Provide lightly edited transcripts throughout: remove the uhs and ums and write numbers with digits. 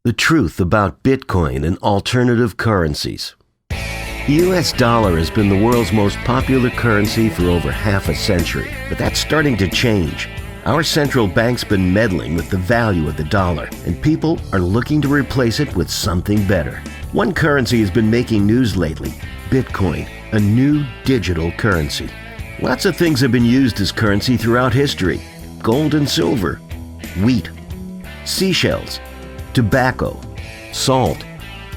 The truth about Bitcoin and alternative currencies. The US dollar has been the world's most popular currency for over half a century, but that's starting to change. Our central bank's been meddling with the value of the dollar, and people are looking to replace it with something better. One currency has been making news lately: Bitcoin, a new digital currency. Lots of things have been used as currency throughout history: gold and silver, wheat, seashells, tobacco, salt,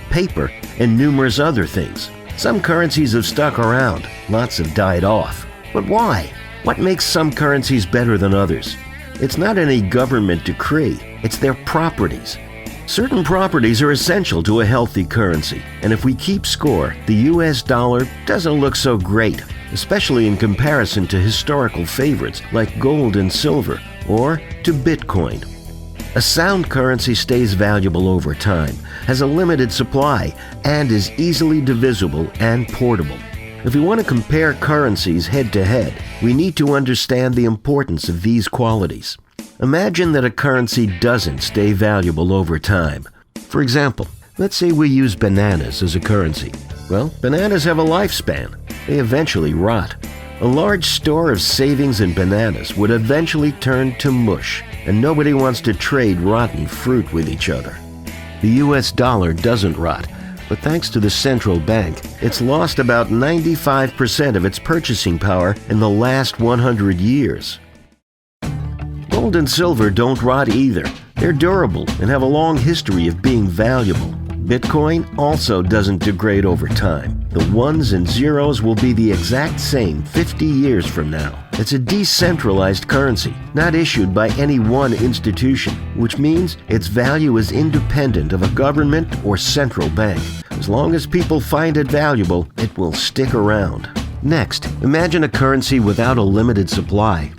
paper, and numerous other things. Some currencies have stuck around, lots have died off. But why? What makes some currencies better than others? It's not any government decree, it's their properties. Certain properties are essential to a healthy currency, and if we keep score, the US dollar doesn't look so great, especially in comparison to historical favorites like gold and silver, or to Bitcoin. A sound currency stays valuable over time, has a limited supply, and is easily divisible and portable. If we want to compare currencies head-to-head, we need to understand the importance of these qualities. Imagine that a currency doesn't stay valuable over time. For example, let's say we use bananas as a currency. Well, bananas have a lifespan. They eventually rot. A large store of savings in bananas would eventually turn to mush, and nobody wants to trade rotten fruit with each other. The US dollar doesn't rot, but thanks to the central bank, it's lost about 95% of its purchasing power in the last 100 years. Gold and silver don't rot either. They're durable and have a long history of being valuable. Bitcoin also doesn't degrade over time. The ones and zeros will be the exact same 50 years from now. It's a decentralized currency, not issued by any one institution, which means its value is independent of a government or central bank. As long as people find it valuable, it will stick around. Next, imagine a currency without a limited supply.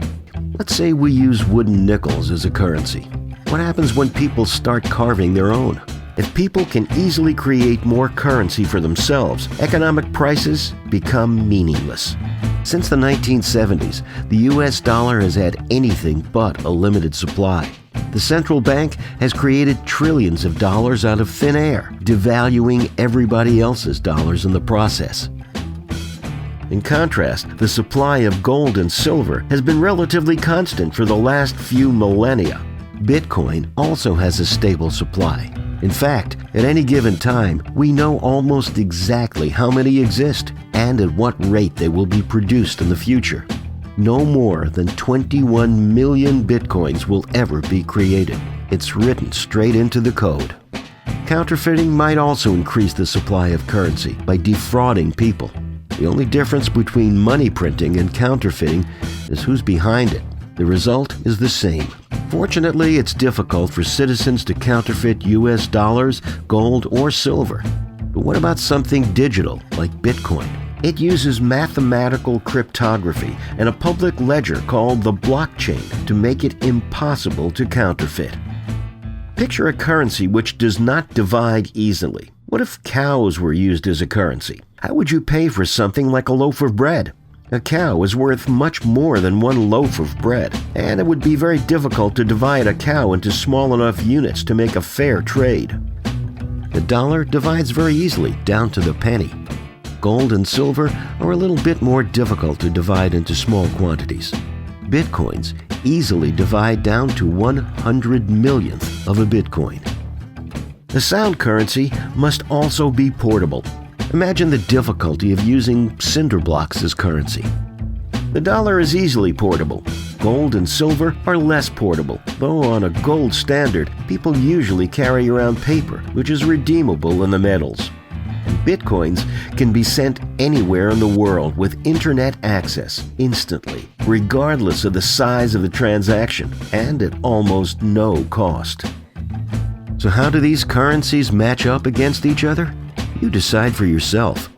Let's say we use wooden nickels as a currency. What happens when people start carving their own? If people can easily create more currency for themselves, economic prices become meaningless. Since the 1970s, the US dollar has had anything but a limited supply. The central bank has created trillions of dollars out of thin air, devaluing everybody else's dollars in the process. In contrast, the supply of gold and silver has been relatively constant for the last few millennia. Bitcoin also has a stable supply. In fact, at any given time, we know almost exactly how many exist and at what rate they will be produced in the future. No more than 21 million Bitcoins will ever be created. It's written straight into the code. Counterfeiting might also increase the supply of currency by defrauding people. The only difference between money printing and counterfeiting is who's behind it. The result is the same. Fortunately, it's difficult for citizens to counterfeit US dollars, gold, or silver. But what about something digital like Bitcoin? It uses mathematical cryptography and a public ledger called the blockchain to make it impossible to counterfeit. Picture a currency which does not divide easily. What if cows were used as a currency? How would you pay for something like a loaf of bread? A cow is worth much more than one loaf of bread, and it would be very difficult to divide a cow into small enough units to make a fair trade. The dollar divides very easily down to the penny. Gold and silver are a little bit more difficult to divide into small quantities. Bitcoins easily divide down to 100 millionth of a Bitcoin. A sound currency must also be portable. Imagine the difficulty of using cinder blocks as currency. The dollar is easily portable. Gold and silver are less portable, though on a gold standard, people usually carry around paper, which is redeemable in the metals. And Bitcoins can be sent anywhere in the world with internet access instantly, regardless of the size of the transaction, and at almost no cost. So how do these currencies match up against each other? You decide for yourself.